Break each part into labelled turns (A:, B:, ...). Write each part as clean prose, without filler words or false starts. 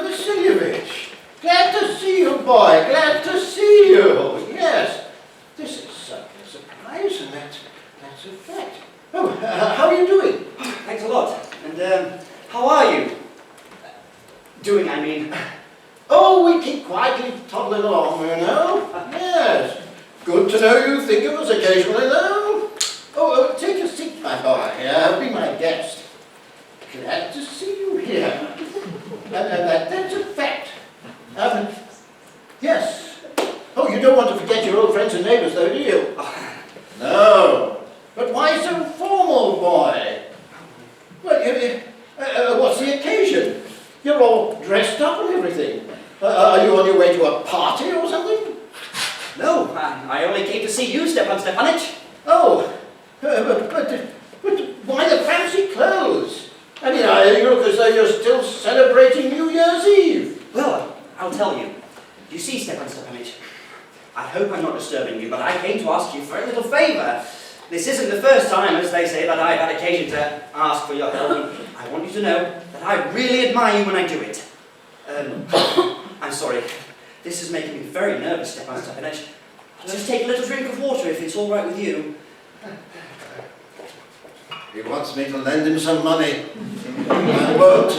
A: Vasilyevich. Glad to see you, boy. Glad to see you. Yes. This is certainly a surprise, and that's a fact. Oh, how are you doing?
B: Thanks a lot. And, how are you? Doing, I mean.
A: Oh, we keep quietly toddling along, you know. Yes. Good to know you think of us occasionally, though. Oh, take a seat, my boy. Be my guest. Glad to see you here. That's a fact. Yes. Oh, you don't want to forget your old friends and neighbours, though, do you? No. But why so formal, boy? Well, what's the occasion? You're all dressed up and everything. Are you on your way to a party or something?
B: No, I only came to see you, Stepan Stepanich.
A: Oh, but why the fancy clothes? I mean, you look as though you're still celebrating New Year's Eve.
B: Well, I'll tell you. You see, Stepan Stepanich, I hope I'm not disturbing you, but I came to ask you for a little favour. This isn't the first time, as they say, that I've had occasion to ask for your help. I want you to know that I really admire you when I do it. I'm sorry. This is making me very nervous, Stepan Stepanich. I'll just take a little drink of water if it's all right with you.
A: He wants me to lend him some money. I won't.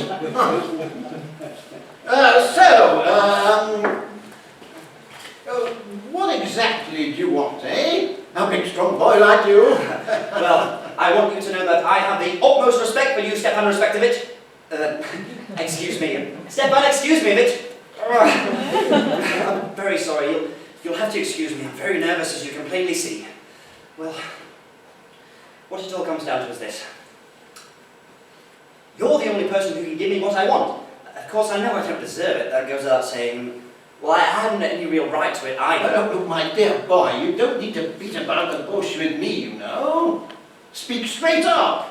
A: What exactly do you want, eh? A big, strong boy like you?
B: Well, I want you to know that I have the utmost respect for you, Stepan Respectovich. Excuse me. Stepan, excuse me, Vitch. I'm very sorry. You'll have to excuse me. I'm very nervous, as you can plainly see. Well, what it all comes down to is this. You're the only person who can give me what I want. Of course, I know I don't deserve it. That goes without saying. Well, I hadn't any real right to it either.
A: Look, my dear boy, you don't need to beat about the bush with me, you know. Speak straight up.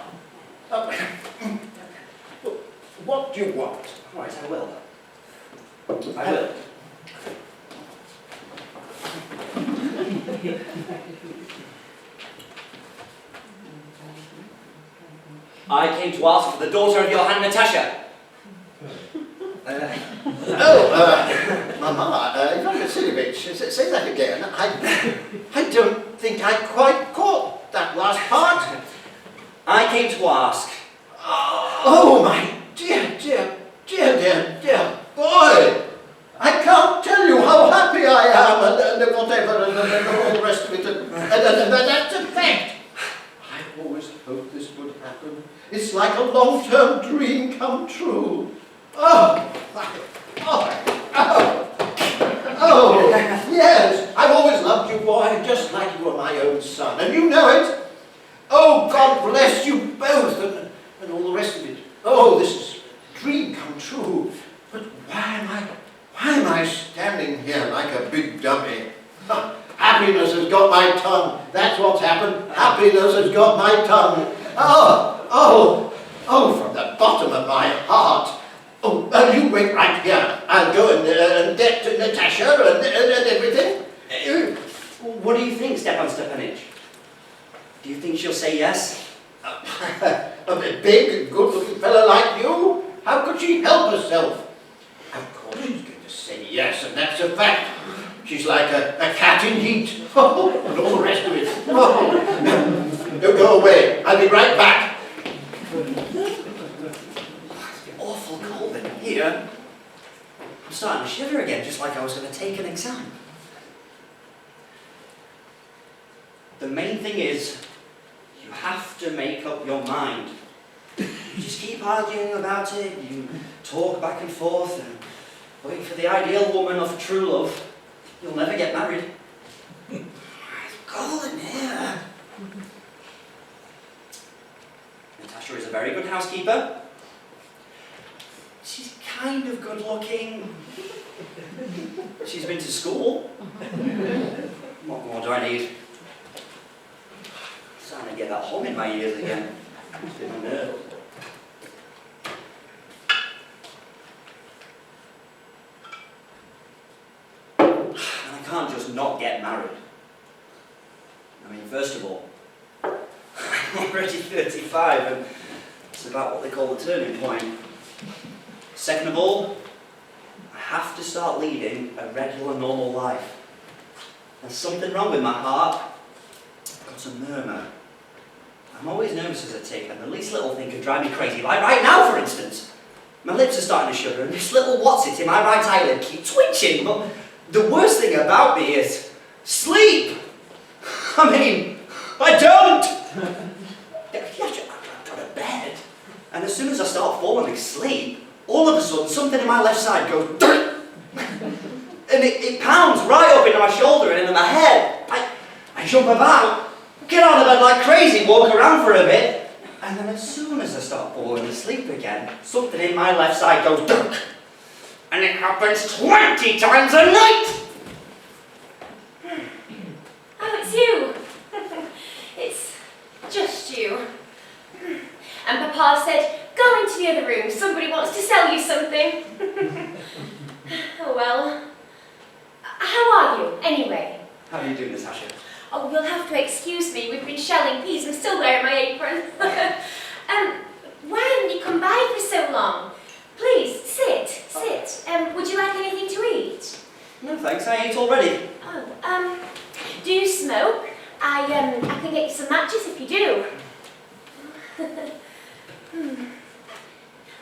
A: What do you want?
B: All right, I will. I will. I came to ask for the daughter of Johann Natasha.
A: Mama, Ivan Vasilyevich, say that again. I don't think I quite caught that last part.
B: I came to ask.
A: Oh, my dear boy. I can't tell you how happy I am and whatever and all the rest of it. And that's a fact. I always hoped this would happen. It's like a long-term dream come true. Oh, yes, I've always loved you, boy, just like you were my own son, and you know it. Oh, God bless you both, and all the rest of it. Oh, this is a dream come true. But why am I standing here like a big dummy? Happiness has got my tongue. That's what's happened. Happiness has got my tongue. Oh, from the bottom of my heart. Oh, you wait right here. I'll go and get to Natasha and everything.
B: What do you think, Stepan Stepanich? Do you think she'll say yes?
A: A big, good-looking fellow like you? How could she help herself? Of course she's going to say yes, and that's a fact. She's like a cat in heat. And all the rest of it. Don't go away. I'll be right back.
B: Awful cold in here. I'm starting to shiver again, just like I was going to take an exam. The main thing is, you have to make up your mind. You just keep arguing about it, you talk back and forth, and wait for the ideal woman of true love. You'll never get married. It's cold in here. Natasha is a very good housekeeper. She's kind of good looking. She's been to school. What more do I need? I'm starting to get that hum in my ears again. It's in my nerves. And I can't just not get married. I mean, first of all, I'm already 35 and it's about what they call the turning point. Second of all, have to start leading a regular, normal life. There's something wrong with my heart. I've got a murmur. I'm always nervous as a tick, and the least little thing could drive me crazy. Like right now, for instance. My lips are starting to shudder, and this little what's-it in my right eyelid keeps twitching. But the worst thing about me is sleep. I mean, I don't. I've got a bed. And as soon as I start falling asleep, all of a sudden, something in my left side goes, and it pounds right up into my shoulder and into my head. I jump about, get out of bed like crazy, walk around for a bit, and then as soon as I start falling asleep again, something in my left side goes, and it happens 20 times a night.
C: Oh, it's you. It's just you. And Papa said, go into the other room, somebody wants to sell you something. Oh well. How are you, anyway?
B: How are you doing, Natasha?
C: Oh, you'll have to excuse me, we've been shelling peas, I'm still wearing my apron. Why haven't you come by for so long? Please, sit. Would you like anything to eat?
B: No thanks, I ate already.
C: Oh, do you smoke? I can get you some matches if you do.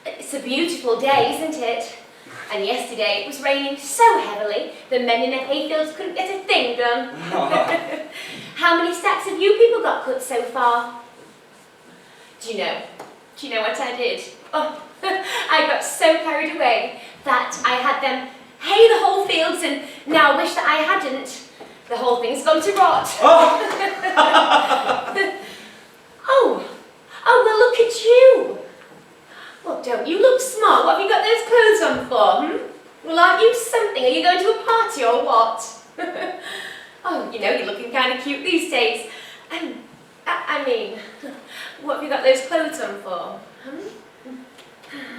C: It's a beautiful day, isn't it? And yesterday it was raining so heavily the men in the hayfields couldn't get a thing done. How many stacks have you people got cut so far? Do you know what I did? Oh, I got so carried away that I had them hay the whole fields, and now I wish that I hadn't. The whole thing's gone to rot. Oh, well look at you. Well, don't you look smart? What have you got those clothes on for, Well, aren't you something? Are you going to a party or what? Oh, you're looking kind of cute these days. I mean, what have you got those clothes on for?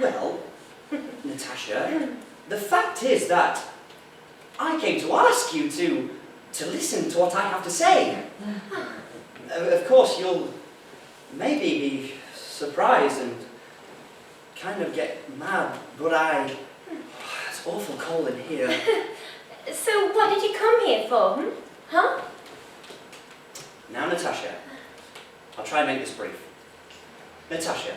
B: Well, Natasha, the fact is that I came to ask you to listen to what I have to say. Of course, you'll maybe be surprised and kind of get mad, but it's awful cold in here.
C: So what did you come here for, Huh?
B: Now, Natasha, I'll try and make this brief. Natasha,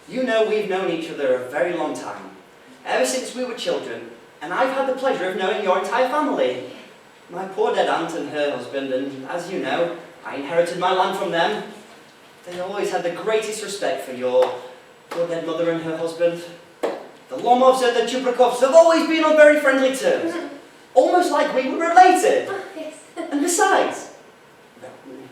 B: you know we've known each other a very long time, ever since we were children, and I've had the pleasure of knowing your entire family. My poor dead aunt and her husband, and as you know, I inherited my land from them. They always had the greatest respect for your dead mother and her husband. The Lomovs and the Chuprakovs have always been on very friendly terms, almost like we were related.
C: Oh, yes.
B: And besides, well,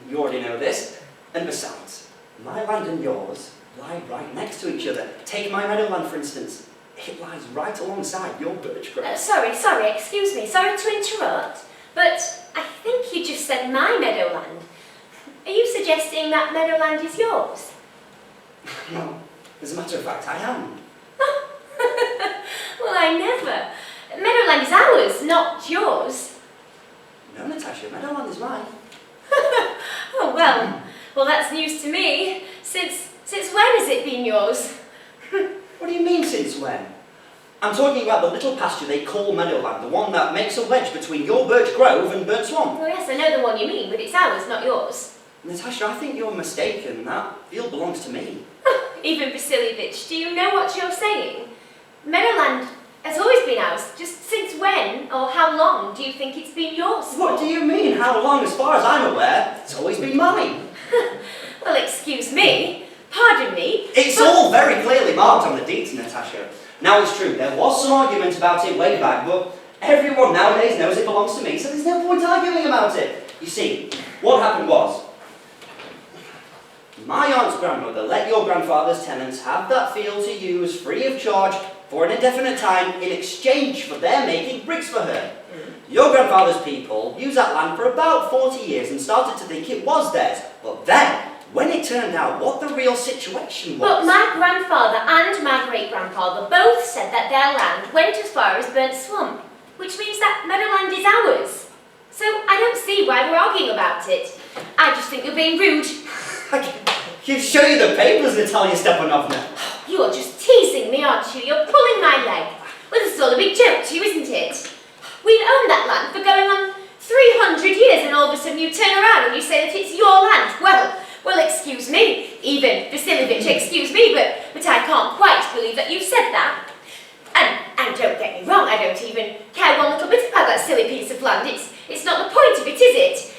B: you already know this, and besides, my land and yours lie right next to each other. Take my meadowland, for instance. It lies right alongside your birch grove.
C: Sorry, excuse me. Sorry to interrupt, but I think you just said my meadowland. Are you suggesting that meadowland is yours?
B: No, as a matter of fact, I am.
C: Well, I never. Meadowland is ours, not yours.
B: No, Natasha, meadowland is mine.
C: Oh, well, that's news to me. Since when has it been yours?
B: What do you mean, since when? I'm talking about the little pasture they call meadowland, the one that makes a wedge between your birch grove and burnt swamp.
C: Oh, yes, I know the one you mean, but it's ours, not yours.
B: Natasha, I think you're mistaken. That field belongs to me.
C: Even Vasilievich, do you know what you're saying? Meadowland has always been ours. Just since when, or how long, do you think it's been yours for?
B: What do you mean, how long? As far as I'm aware, it's always been mine.
C: Well, excuse me, pardon me.
B: It's all very clearly marked on the deeds, Natasha. Now, it's true, there was some argument about it way back, but everyone nowadays knows it belongs to me, so there's no point arguing about it. You see, what happened was, my aunt's grandmother let your grandfather's tenants have that field to use free of charge for an indefinite time in exchange for their making bricks for her. Your grandfather's people used that land for about 40 years and started to think it was theirs, but then, when it turned out what the real situation was...
C: But my grandfather and my great-grandfather both said that their land went as far as Burnt Swamp, which means that meadowland is ours. So I don't see why we're arguing about it. I just think you're being rude.
B: I can show you the papers, Natalia Stepanovna.
C: You're just teasing me, aren't you? You're pulling my leg. Well, this is all a big joke to you, isn't it? We've owned that land for going on 300 years, and all of a sudden you turn around and you say that it's your land. Well, excuse me, even Vasilyevich, excuse me, but I can't quite believe that you've said that. And don't get me wrong, I don't even care one little bit about that silly piece of land. It's not the point of it, is it?